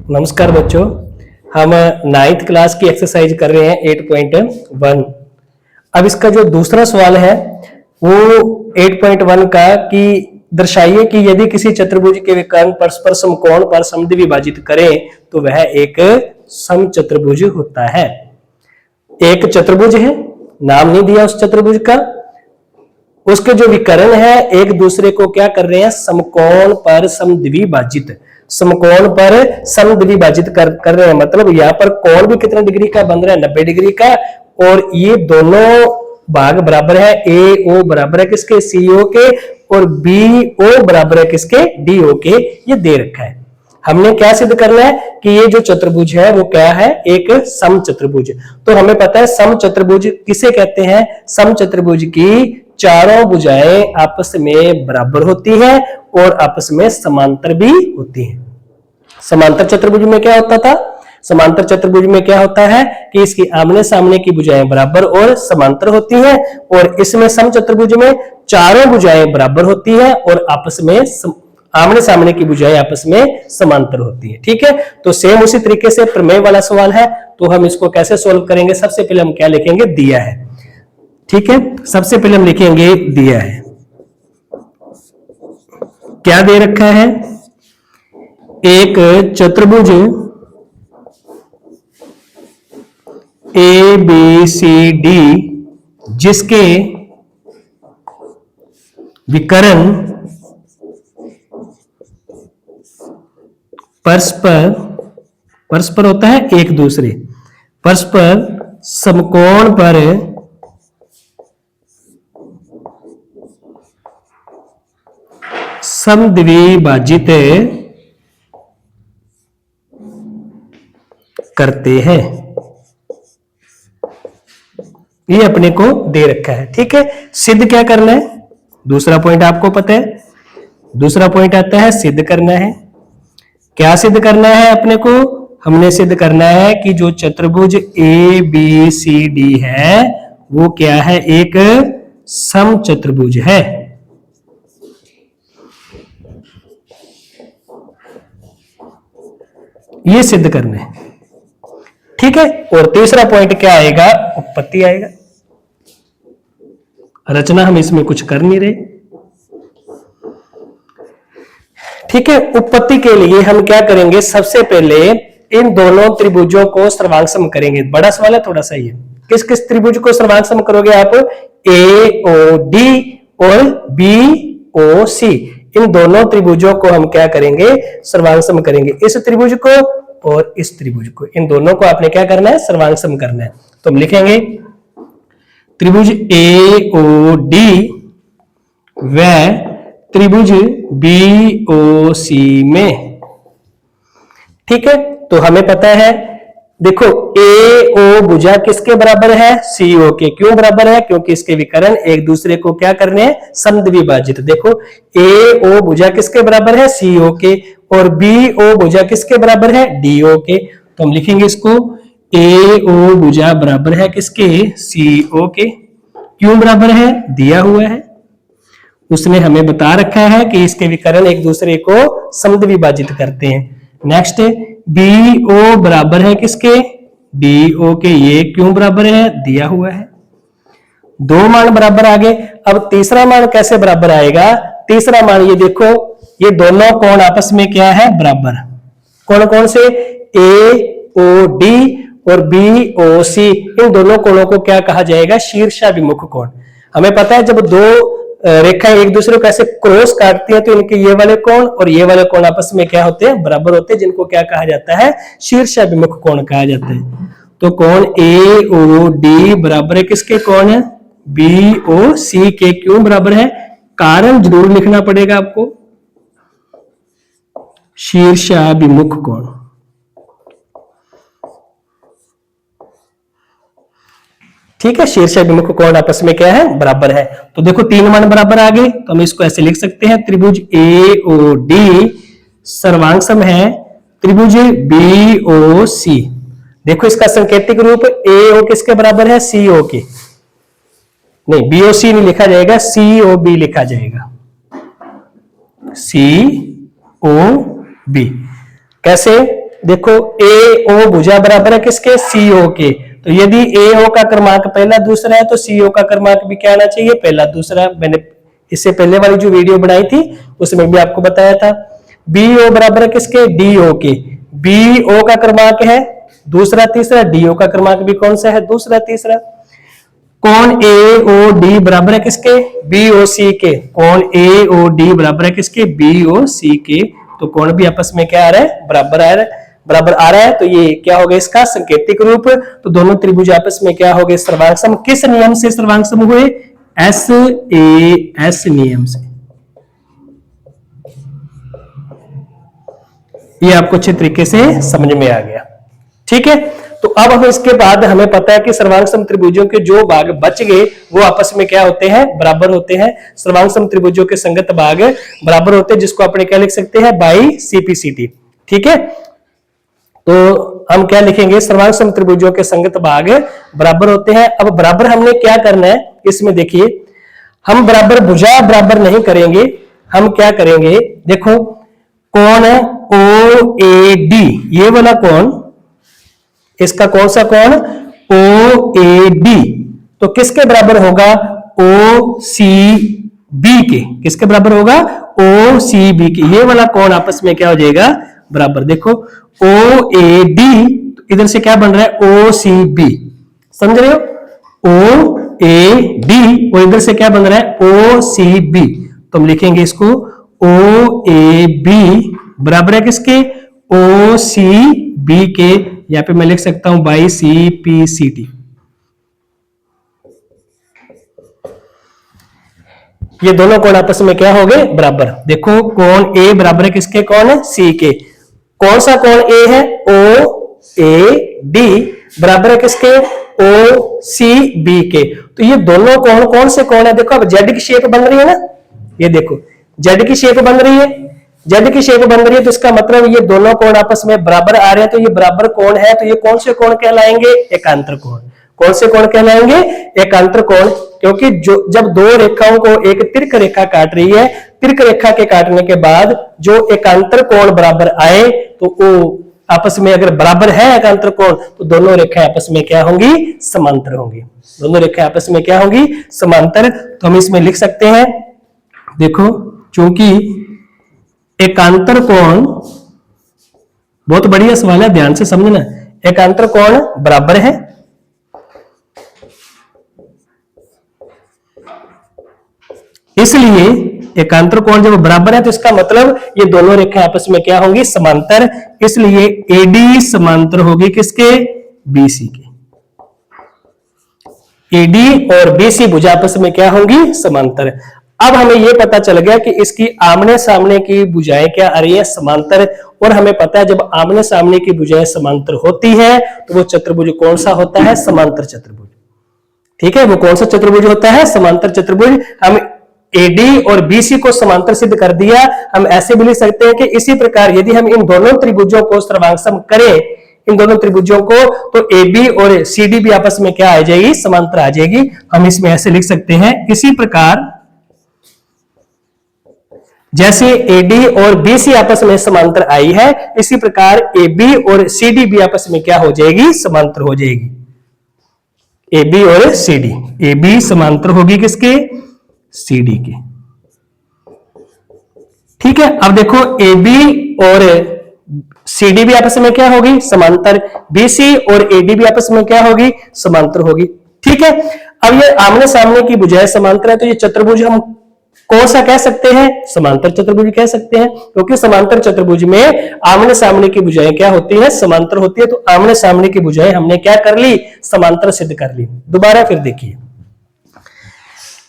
नमस्कार बच्चों, हम नाइन्थ क्लास की एक्सरसाइज कर रहे हैं 8.1। अब इसका जो दूसरा सवाल है वो 8.1 का कि दर्शाइए कि यदि किसी चतुर्भुज के विकर्ण परस्पर समकोण पर समद्विभाजित करें तो वह एक समचतुर्भुज होता है। एक चतुर्भुज है, नाम नहीं दिया उस चतुर्भुज का, उसके जो विकर्ण है एक दूसरे को क्या कर रहे हैं, समकोण पर समद्विभाजित, समकोण पर समद्विभाजित कर रहे हैं। मतलब यहाँ पर कोण भी कितने डिग्री का बन रहा है, 90 डिग्री का, और ये दोनों भाग बराबर है। ए ओ बराबर है किसके, सी ओ के, और बी ओ बराबर है किसके, डी ओ के। ये दे रखा है। हमने क्या सिद्ध करना है कि ये जो चतुर्भुज है वो क्या है, एक समचतुर्भुज। तो हमें पता है समचतुर्भुज किसे कहते हैं, समचतुर्भुज की चारों भुजाएं आपस में बराबर होती हैं और आपस में समांतर भी होती हैं। समांतर चतुर्भुज में क्या होता था, समांतर चतुर्भुज में क्या होता है कि इसकी आमने सामने की भुजाएं बराबर और समांतर होती हैं, और इसमें समचतुर्भुज में चारों भुजाएं बराबर होती हैं और आपस में आमने सामने की भुजाएं आपस में समांतर होती है। ठीक है, तो सेम उसी तरीके से प्रमेय वाला सवाल है, तो हम इसको कैसे सोल्व करेंगे। सबसे पहले हम क्या लिखेंगे, दिया है। ठीक है, सबसे पहले हम लिखेंगे दिया है। क्या दे रखा है, एक चतुर्भुज ए बी सी डी जिसके विकर्ण परस्पर होता है एक दूसरे, परस्पर समकोण पर समद्विभाजित करते हैं। ये अपने को दे रखा है। ठीक है, सिद्ध क्या करना है, दूसरा पॉइंट आपको पता है, दूसरा पॉइंट आता है सिद्ध करना है। क्या सिद्ध करना है अपने को, हमने सिद्ध करना है कि जो चतुर्भुज ए बी सी डी है वो क्या है, एक समचतुर्भुज है। ये सिद्ध करना है। ठीक है, और तीसरा पॉइंट क्या आएगा, उत्पत्ति आएगा। रचना हम इसमें कुछ कर नहीं रहे। ठीक है, उत्पत्ति के लिए हम क्या करेंगे, सबसे पहले इन दोनों त्रिभुजों को सर्वांग करेंगे। बड़ा सवाल है थोड़ा सा ये, किस किस त्रिभुज को सर्वांग करोगे आप, ए ओ डी और बी ओ सी, इन दोनों त्रिभुजों को हम क्या करेंगे, सर्वांग करेंगे। इस त्रिभुज को और इस त्रिभुज को, इन दोनों को आपने क्या करना है, सर्वांग करना है। तो हम लिखेंगे त्रिभुज ए ओ डी व त्रिभुज बी ओ सी में। ठीक है, तो हमें पता है, देखो ए ओ भुजा किसके बराबर है, सी ओ के। क्यों बराबर है, क्योंकि इसके विकर्ण एक दूसरे को क्या करने हैं, समद्विभाजित। देखो ए ओ भुजा किसके बराबर है, सी ओ के, और बी ओ भुजा किसके बराबर है, डी ओ के। तो हम लिखेंगे इसको ए ओ भुजा बराबर है किसके, सी ओ के। क्यों बराबर है, दिया हुआ है, उसने हमें बता रखा है कि इसके विकर्ण एक दूसरे को समद्विभाजित करते हैं। नेक्स्ट बी ओ बराबर है किसके, डी ओ के। ये क्यों बराबर है, दिया हुआ है। दो मान बराबर आ गए। अब तीसरा मान कैसे बराबर आएगा, तीसरा मान ये देखो, ये दोनों कोण आपस में क्या है, बराबर। कौन कौन से, ए ओ डी और बी ओ सी, इन दोनों कोणों को क्या कहा जाएगा, शीर्षाभिमुख कोण। हमें पता है जब दो रेखाएं एक दूसरे को ऐसे क्रॉस काटती हैं तो इनके ये वाले कोण और ये वाले कोण आपस में क्या होते हैं, बराबर होते हैं, जिनको क्या कहा जाता है, शीर्षाभिमुख कोण कहा जाता है। तो कोण ए ओ डी बराबर है किसके, कोण है बी ओ सी के। क्यों बराबर है, कारण जरूर लिखना पड़ेगा आपको, शीर्षाभिमुख कोण। ठीक है, शीर्षाभिमुख कोण आपस में क्या है, बराबर है। तो देखो तीन मान बराबर आ गए, तो हम इसको ऐसे लिख सकते हैं, त्रिभुज ए ओ डी सर्वांग सम है त्रिभुज बी ओ सी। देखो इसका संकेतिक रूप ए ओ किसके बराबर है, सी ओ के। नहीं, बी ओ सी नहीं लिखा जाएगा, सी ओ बी लिखा जाएगा, सी ओ बी। कैसे, देखो ए ओ भुजा बराबर है किसके, सी ओ के। तो यदि ए ओ का क्रमांक पहला दूसरा है तो सी ओ का क्रमांक भी क्या आना चाहिए, पहला दूसरा। मैंने इससे पहले वाली जो वीडियो बनाई थी उसमें भी आपको बताया था। बी ओ बराबर है किसके, डी ओ के। बी ओ का क्रमांक है दूसरा तीसरा, डी ओ का क्रमांक भी कौन सा है, दूसरा तीसरा। कौन ए ओ डी बराबर है किसके, बी ओ सी के। कौन ए ओ डी बराबर है किसके, बी ओ सी के। तो कौन भी आपस में क्या आ रहा है, बराबर आ रहा है, बराबर आ रहा है। तो ये क्या हो गया इसका संकेतिक रूप। तो दोनों त्रिभुज आपस में क्या हो गए, सर्वांग सम। किस नियम से सर्वांग सम हुए, एस ए एस नियम से। ये आपको अच्छे तरीके से समझ में आ गया, ठीक है। तो अब हम इसके बाद हमें पता है कि सर्वांग सम त्रिभुजों के जो भाग बच गए वो आपस में क्या होते हैं, बराबर होते हैं। सर्वांग सम त्रिभुजों के संगत भाग बराबर होते हैं, जिसको अपने क्या लिख सकते हैं, बाई सीपीसीटी, ठीक है। तो हम क्या लिखेंगे, सर्वांग सम त्रिभुजों के संगत भाग बराबर होते हैं। अब बराबर हमने क्या करना है इसमें, देखिए हम बराबर भुजा बराबर नहीं करेंगे, हम क्या करेंगे, देखो कौन है ओ ए डी, ये वाला कौन, इसका कौन सा कौन, ओ ए डी, तो किसके बराबर होगा, ओ सी बी के। किसके बराबर होगा, ओ सी बी के। ये वाला कौन आपस में क्या हो जाएगा, बराबर। देखो ओ ए डी, इधर से क्या बन रहा है, ओ सी बी, समझ रहे हो, ओ ए डी और इधर से क्या बन रहा है, ओ सी बी। तो हम लिखेंगे इसको ओ ए बी बराबर है किसके, ओ सी बी के। यहां पे मैं लिख सकता हूं by C P C T. ये दोनों कोण आपस में क्या हो गए, बराबर। देखो कोण ए बराबर है किसके, कौन है, सी के। कौन सा कोण ए है, ओ ए डी बराबर है किसके, ओ सी बी के। तो ये दोनों कोण कौन से कोण है, देखो अब जेड की शेप बन रही है ना, ये देखो जेड की शेप बन रही है, जेड की शेप बन रही है, तो इसका मतलब ये दोनों कोण आपस में बराबर आ रहे हैं। तो ये बराबर कोण है, तो ये कौन से कोण कहलाएंगे, एकांतर कोण। कौन से कोण कहलाएंगे, एकांतर कोण। क्योंकि जो जब दो रेखाओं को एक तिर्क रेखा काट रही है, तिर्क रेखा के काटने के बाद जो एकांतर कोण बराबर आए, तो वो आपस में अगर बराबर है एकांतर कोण, तो दोनों रेखाएं आपस में क्या होंगी, समांतर होंगी। दोनों रेखाएं आपस में क्या होंगी, समांतर। तो हम इसमें लिख सकते हैं, देखो चूंकि एकांतर कोण, बहुत बढ़िया सवाल है, ध्यान से समझना, एकांतर कोण बराबर है, इसलिए एकांतर कोण जब बराबर है तो इसका मतलब ये दोनों रेखाएं आपस में क्या होंगी, समांतर। इसलिए एडी समांतर होगी किसके, बीसी के। एडी और बीसी भुजा आपस में क्या होंगी, समांतर। अब हमें यह पता चल गया कि इसकी आमने सामने की भुजाएं क्या आ रही है, समांतर। और हमें पता है जब आमने सामने की भुजाएं समांतर होती है तो वो चतुर्भुज कौन सा होता है, समांतर चतुर्भुज। ठीक है, वो कौन सा चतुर्भुज होता है, समांतर चतुर्भुज। हम एडी और बीसी को समांतर सिद्ध कर दिया। हम ऐसे भी लिख सकते हैं कि इसी प्रकार यदि हम इन दोनों त्रिभुजों को सर्वांगसम करें, इन दोनों त्रिभुजों को, तो एबी और सीडी भी आपस में क्या आ जाएगी, समांतर आ जाएगी। हम इसमें ऐसे लिख सकते हैं, इसी प्रकार जैसे एडी और बीसी आपस में समांतर आई है, इसी प्रकार एबी और सीडी भी आपस में क्या हो जाएगी, समांतर हो जाएगी। एबी और सीडी, एबी समांतर होगी किसके, सीडी के। ठीक है, अब देखो एबी और सीडी भी आपस में क्या होगी, समांतर। बीसी और एडी भी आपस में क्या होगी, समांतर होगी। ठीक है, अब ये आमने सामने की भुजाएं समांतर है, तो ये चतुर्भुज हम कौन सा कह सकते हैं, समांतर चतुर्भुज कह सकते हैं। क्योंकि समांतर चतुर्भुज में आमने सामने की भुजाएं क्या होती है, समांतर होती है। तो आमने सामने की भुजाएं हमने क्या कर ली, समांतर सिद्ध कर ली। दोबारा फिर देखिए,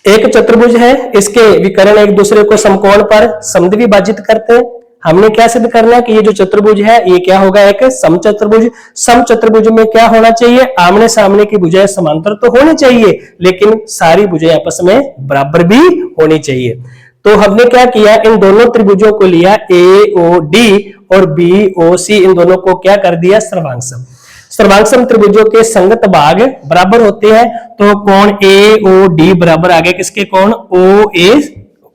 एक चतुर्भुज है, इसके विकर्ण एक दूसरे को समकोण पर समद्विभाजित करते हैं। हमने क्या सिद्ध करना है कि ये जो चतुर्भुज है ये क्या होगा, एक समचतुर्भुज। समचतुर्भुज में क्या होना चाहिए, आमने सामने की भुजाएं समांतर तो होनी चाहिए, लेकिन सारी भुजाएं आपस में बराबर भी होनी चाहिए। तो हमने क्या किया, इन दोनों त्रिभुजों को लिया, ए ओ डी और बी ओ सी, इन दोनों को क्या कर दिया, सर्वांगसम। सर्वांगसम त्रिभुजों के संगत भाग बराबर होते हैं। तो कोण ए ओ डी बराबर आ गया किसके, कोण ओ ए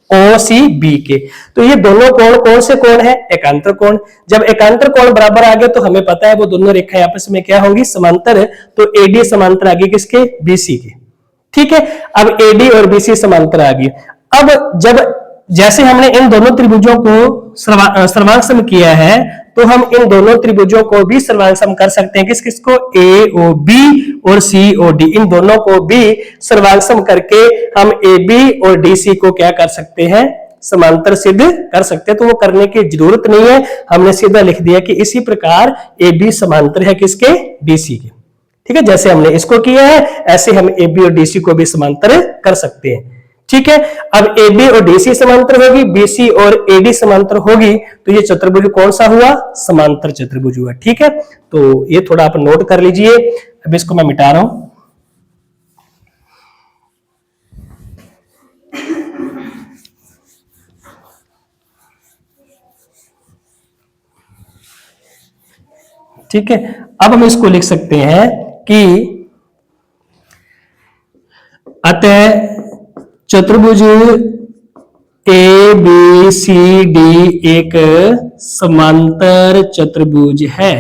ओ सी बी के। तो ये दोनों कोण कौन से कोण है? एकांतर कोण। जब एकांतर कोण बराबर आ गए तो हमें पता है वो दोनों रेखाएं आपस में क्या होंगी? समांतर। तो एडी समांतर आ गई किसके? बीसी के। ठीक है, अब एडी और बीसी समांतर आ गई। अब जब जैसे हमने इन दोनों त्रिभुजों को सर्वांग किया है तो हम इन दोनों त्रिभुजों को भी सर्वांग कर सकते हैं। किस किस को? ए ओ बी और सी ओ डी, इन दोनों को भी सर्वांग करके हम ए बी और डी सी को क्या कर सकते हैं? समांतर सिद्ध कर सकते हैं। तो वो करने की जरूरत नहीं है, हमने सीधा लिख दिया कि इसी प्रकार ए बी समांतर है किसके? डीसी के। ठीक है, जैसे हमने इसको किया है ऐसे हम ए बी और डीसी को भी समांतर कर सकते हैं। ठीक है, अब ए बी और डीसी समांतर होगी, बीसी और एडी समांतर होगी, तो ये चतुर्भुज कौन सा हुआ? समांतर चतुर्भुज हुआ। ठीक है, तो ये थोड़ा आप नोट कर लीजिए। अब इसको मैं मिटा रहा हूं। ठीक है, अब हम इसको लिख सकते हैं कि अतः चतुर्भुज ए बी सी डी एक समांतर चतुर्भुज है।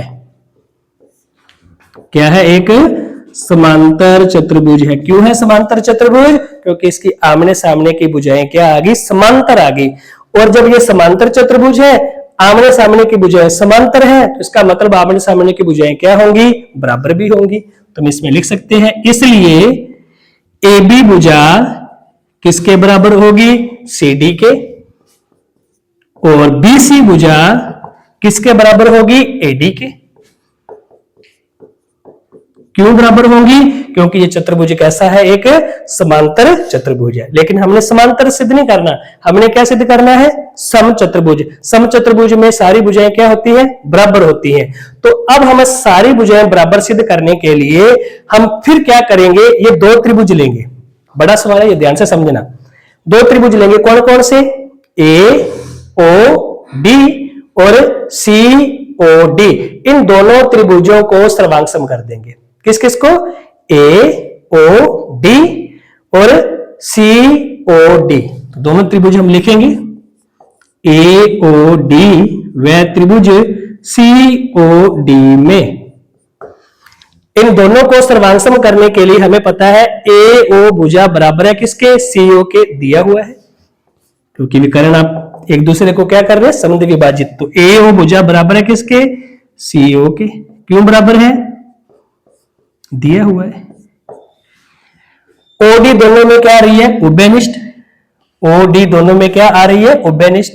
क्या है? एक समांतर चतुर्भुज है। क्यों है समांतर चतुर्भुज? क्योंकि इसकी आमने सामने की भुजाएं क्या आ गई? समांतर आ गई। और जब ये समांतर चतुर्भुज है, आमने सामने की भुजाएं समांतर है, तो इसका मतलब आमने सामने की भुजाएं क्या होंगी? बराबर भी होंगी। तो हम इसमें लिख सकते हैं इसलिए ए बी भुजा किसके बराबर होगी? सी डी के। और बी सी भुजा किसके बराबर होगी? एडी के। क्यों बराबर होंगी? क्योंकि ये चतुर्भुज कैसा है? एक समांतर चतुर्भुज है। लेकिन हमने समांतर सिद्ध नहीं करना, हमने क्या सिद्ध करना है? सम चतुर्भुज। सम चतुर्भुज में सारी भुजाएं क्या होती है? बराबर होती हैं। तो अब हम सारी भुजाएं बराबर सिद्ध करने के लिए हम फिर क्या करेंगे? ये दो त्रिभुज लेंगे। बड़ा सवाल है, ये ध्यान से समझना। दो त्रिभुज लेंगे, कौन कौन से? ए ओ डी और सी ओ डी। इन दोनों त्रिभुजों को सर्वांग कर देंगे। किस किस को? ए ओ डी और सी ओ डी। तो दोनों त्रिभुज हम लिखेंगे ए ओ डी व त्रिभुज सी ओ डी में। इन दोनों को सर्वांग करने के लिए हमें पता है ए ओ भुजा बराबर है किसके? सी ओ के। दिया हुआ है क्योंकि विकर्ण आप एक दूसरे को क्या कर रहे हैं? समद्वि विभाजित। तो ए ओ भुजा बराबर है किसके? सी ओ के। क्यों बराबर है? दिया हुआ है। ओडी दोनों में क्या आ रही है? उभयनिष्ठ। ओडी दोनों में क्या आ रही है? उभयनिष्ठ।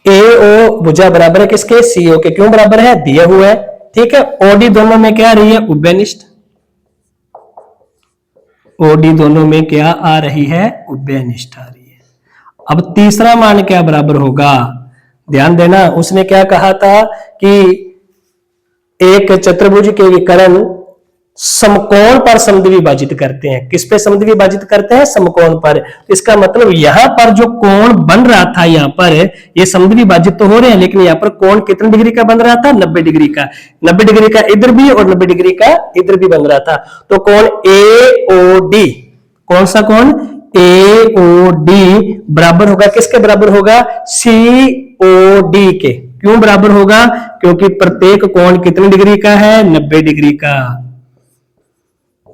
ए ओ भुजा बराबर है किसके? सी ओ के। क्यों बराबर है? दिया हुआ है। ठीक है, ओडी दोनों में क्या आ रही है? उभयनिष्ठ। ओडी दोनों में क्या आ रही है? उभयनिष्ठ आ रही है। अब तीसरा मान क्या बराबर होगा? ध्यान देना, उसने क्या कहा था कि एक चतुर्भुज के विकर्ण समकोण पर समद्वि विभाजित करते हैं। किस पे समद्वि विभाजित करते हैं? समकोण पर। इसका मतलब यहां पर जो कोण बन रहा था, यहां पर ये समद्वि विभाजित तो हो रहे हैं, लेकिन यहां पर कोण कितने डिग्री का बन रहा था? 90 डिग्री का। 90 डिग्री का इधर भी और 90 डिग्री का इधर भी बन रहा था। तो कोण ए ओ डी, कौन सा कोण? ए ओ डी बराबर होगा किसके? बराबर होगा सी ओ डी के। क्यों बराबर होगा? क्योंकि प्रत्येक कोण कितने डिग्री का है? 90 डिग्री का।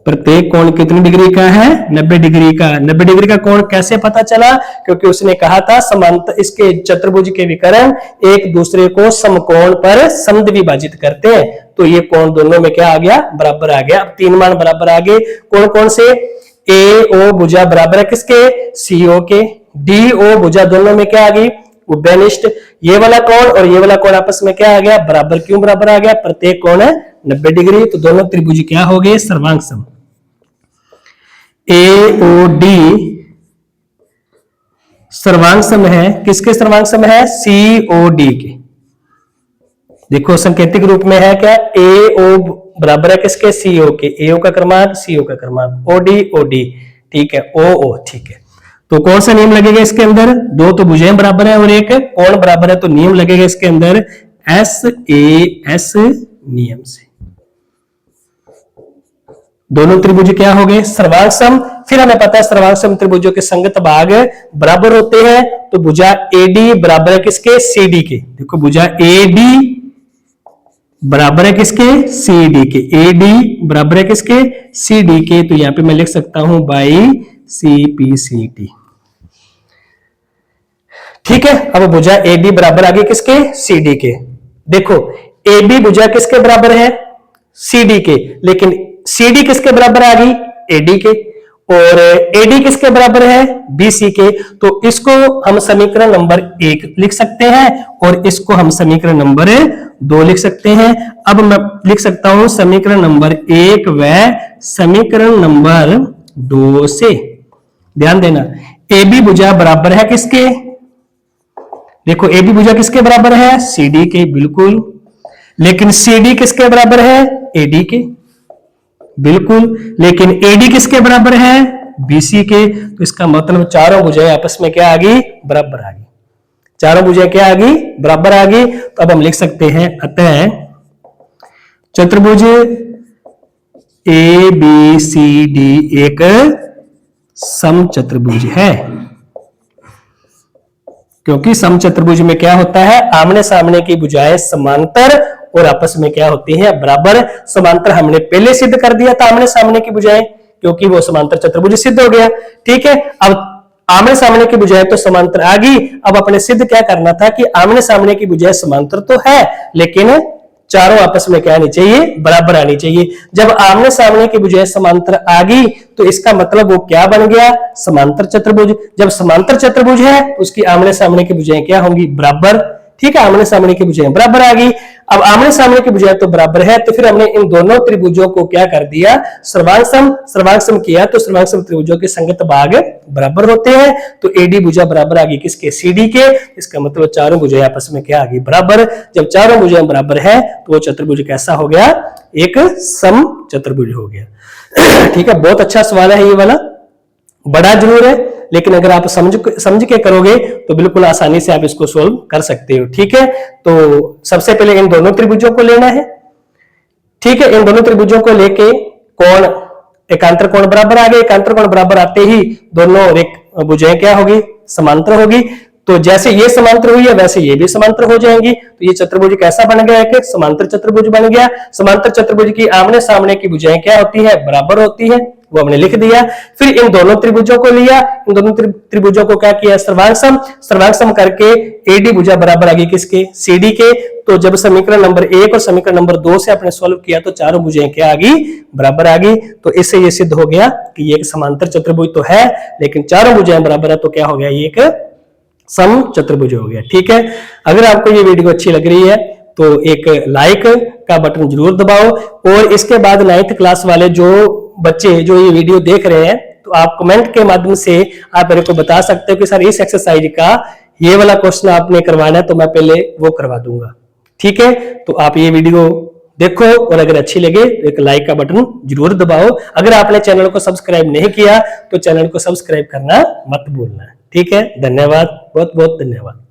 प्रत्येक कोण कितने डिग्री का है? 90 डिग्री का। 90 डिग्री का कोण कैसे पता चला? क्योंकि उसने कहा था समांतर इसके चतुर्भुज के विकर्ण एक दूसरे को समकोण पर समद्वि विभाजित करते हैं। तो ये कोण दोनों में क्या आ गया? बराबर आ गया। अब तीन मान बराबर आ गए। कौन कौन से? ए ओ भुजा बराबर है किसके? सी ओ के। डी ओ भुजा दोनों में क्या आ गई? उभयनिष्ठ। ये वाला कोण और ये वाला कोण आपस में क्या आ गया? बराबर। क्यों बराबर आ गया? प्रत्येक कोण है 90 डिग्री। तो दोनों त्रिभुज क्या हो गए? सर्वांग सम। ए ओ डी सर्वांग सम है किसके? सर्वांग सम है सी ओ डी के। देखो संकेतिक रूप में है क्या? ए ओ बराबर है किसके? सी ओ के। ए ओ का क्रमांक, सी ओ का क्रमांक, ओ डी। ठीक है, ओ ओ। ठीक है, तो कौन सा नियम लगेगा इसके अंदर? दो तो भुजाएं बराबर है और एक कोण बराबर है, तो नियम लगेगा इसके अंदर एस ए एस नियम से। दोनों त्रिभुज क्या हो गए? सर्वांग सम। फिर हमें पता है सर्वांग सम त्रिभुजों के संगत भाग बराबर होते हैं, तो भुजा एडी बराबर है किसके? सीडी के। देखो भुजा एडी बराबर है किसके? सीडी के। एडी बराबर है किसके? सीडी के। तो यहां पे मैं लिख सकता हूं बाई सीपीसीटी। ठीक है, अब भुजा एडी बराबर आ गई किसके? सीडी के। देखो एबी भुजा किसके बराबर है? सीडी के, लेकिन सीडी किसके बराबर आ गई? एडी के। और एडी किसके बराबर है? बीसी के। तो इसको हम समीकरण नंबर 1 लिख सकते हैं और इसको हम समीकरण नंबर 2 लिख सकते हैं। अब मैं लिख सकता हूं समीकरण नंबर 1 व समीकरण नंबर 2 से। ध्यान देना, एबी भुजा बराबर है किसके? देखो एबी भुजा किसके बराबर है? सीडी के, बिल्कुल। लेकिन सीडी किसके बराबर है? एडी के, बिल्कुल। लेकिन एडी किसके बराबर है? बीसी के। तो इसका मतलब चारों भुजाएं आपस में क्या आ गई? बराबर आ गई। चारों भुजाएं क्या आ गई? बराबर आ गई। तो अब हम लिख सकते हैं अतः चतुर्भुज ए बी सी डी एक समचतुर्भुज है। क्योंकि समचतुर्भुज में क्या होता है? आमने सामने की भुजाएं समांतर और आपस में क्या होती हैं? बराबर। समांतर हमने पहले सिद्ध कर दिया था आमने सामने की भुजाएं, क्योंकि वो समांतर चतुर्भुज सिद्ध हो गया। ठीक है, अब आमने सामने की भुजाएं तो समांतर आ गई। अब अपने सिद्ध क्या करना था कि आमने सामने की भुजाएं समांतर तो है, लेकिन चारों आपस में क्या आनी चाहिए? बराबर आनी चाहिए। जब आमने सामने की भुजाएं समांतर आ गई तो इसका मतलब वो क्या बन गया? समांतर चतुर्भुज। जब समांतर चतुर्भुज है तो उसकी आमने सामने की भुजाएं क्या होंगी? बराबर। ठीक है, आमने सामने की भुजाएं बराबर आ गई। अब आमने सामने की भुजाएं तो बराबर है, तो फिर हमने इन दोनों त्रिभुजों को क्या कर दिया? सर्वांग सम किया। तो सर्वांग सम त्रिभुजों के संगत भाग बराबर होते हैं। तो एडी भुजा बराबर आ गई किसके? सीडी के। इसका मतलब चारों भुजाएं आपस में क्या आ गई? बराबर। जब चारों भुजाएं बराबर है तो वो चतुर्भुज कैसा हो गया? एक सम चतुर्भुज हो गया। ठीक है, बहुत अच्छा सवाल है ये वाला, बड़ा जरूर है, लेकिन अगर आप समझ के करोगे तो बिल्कुल आसानी से आप इसको सोल्व कर सकते हो। ठीक है, तो सबसे पहले इन दोनों त्रिभुजों को लेना है। ठीक है, इन दोनों त्रिभुजों को लेके कोण एकांतर कोण बराबर आ गए। एकांतर कोण बराबर आते ही दोनों भुजाएं क्या होगी? समांतर होगी। तो जैसे ये समांतर हुई है वैसे ये भी समांतर हो जाएंगी। तो ये चतुर्भुज कैसा बन गया? एक समांतर चतुर्भुज बन गया। समांतर चतुर्भुज की आमने सामने की भुजाएं क्या होती है? बराबर होती है, वो हमने लिख दिया। फिर इन दोनों त्रिभुजों को लिया, इन दोनों त्रिभुजों को क्या किया? सर्वांग सम करके एडी भुजा बराबर आ गई किसके? सीडी के। तो जब समीकरण नंबर 1 और समीकरण नंबर 2 से आपने सॉल्व किया तो चारों भुजाएं क्या आ गई? बराबर आ गई। तो इससे ये सिद्ध हो गया कि ये एक समांतर चतुर्भुज तो है, लेकिन चारों भुजाएं बराबर है, तो क्या हो गया? ये एक सम चतुर्भुज हो गया। ठीक है, अगर आपको ये वीडियो अच्छी लग रही है तो एक लाइक का बटन जरूर दबाओ। और इसके बाद 9th क्लास वाले जो बच्चे जो ये वीडियो देख रहे हैं, तो आप कमेंट के माध्यम से आप मेरे को बता सकते हो कि सर इस एक्सरसाइज का ये वाला क्वेश्चन आपने करवाना है, तो मैं पहले वो करवा दूंगा। ठीक है, तो आप ये वीडियो देखो और अगर अच्छी लगे तो एक लाइक का बटन जरूर दबाओ। अगर आपने चैनल को सब्सक्राइब नहीं किया तो चैनल को सब्सक्राइब करना मत भूलना। ठीक है, धन्यवाद, बहुत बहुत धन्यवाद।